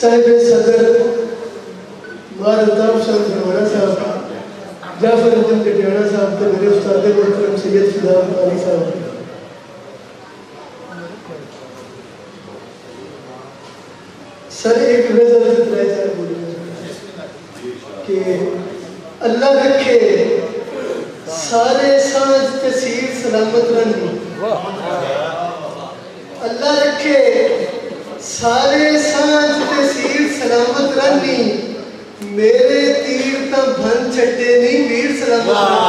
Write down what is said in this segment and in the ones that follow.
صاحب صدر مار الطاف شاہ فرمانا صاحب، جعفر الدین کٹیانہ صاحب تے میرے استاد محترم سید فدا علی صاحب، سر ایک نظر اتنا چاہے بولے کہ اللہ رکھے سارے سانج تسیر سلامت رہنی، اللہ رکھے سارے سانج تسیر سلامت رہنی، میرے تیر تا بھن چھٹے نہیں ویر سلامت رہنی،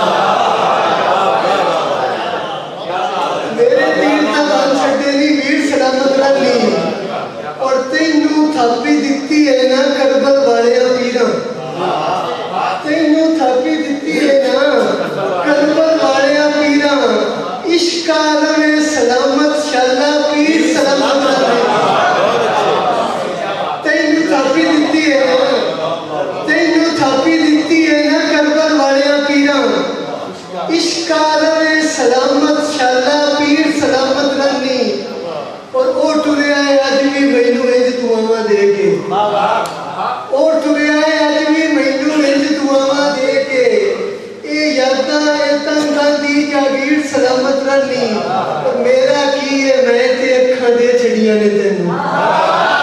میرے تیر تا بھن چھٹے نہیں ویر سلامت رہنی، اور تینوں تھاپی دیتی ہے نا کربل والے پیران، تینوں تھاپی دیتی ہے نا کربل والے پیران، عشق عالم سلامت شاللہ پیر سلامت رہنے، تینوں تھاپی دیتی ہے نا، تینوں تھاپی دیتی ہے نا کربل والے پیران، عشق عالم سلامت شاللہ پیر سلامت رہنی، اور او ٹرے آئے آج بھی مینو انج دعاواں دے کے، او ٹرے آئے آج بھی مینو انج دعاواں دے کے، اے یاداں اے تنگاں دی جاگیر سلامت رہنی، اور میرا کی ہے میں تے اکھاں دے چھڑیاں نے تینوں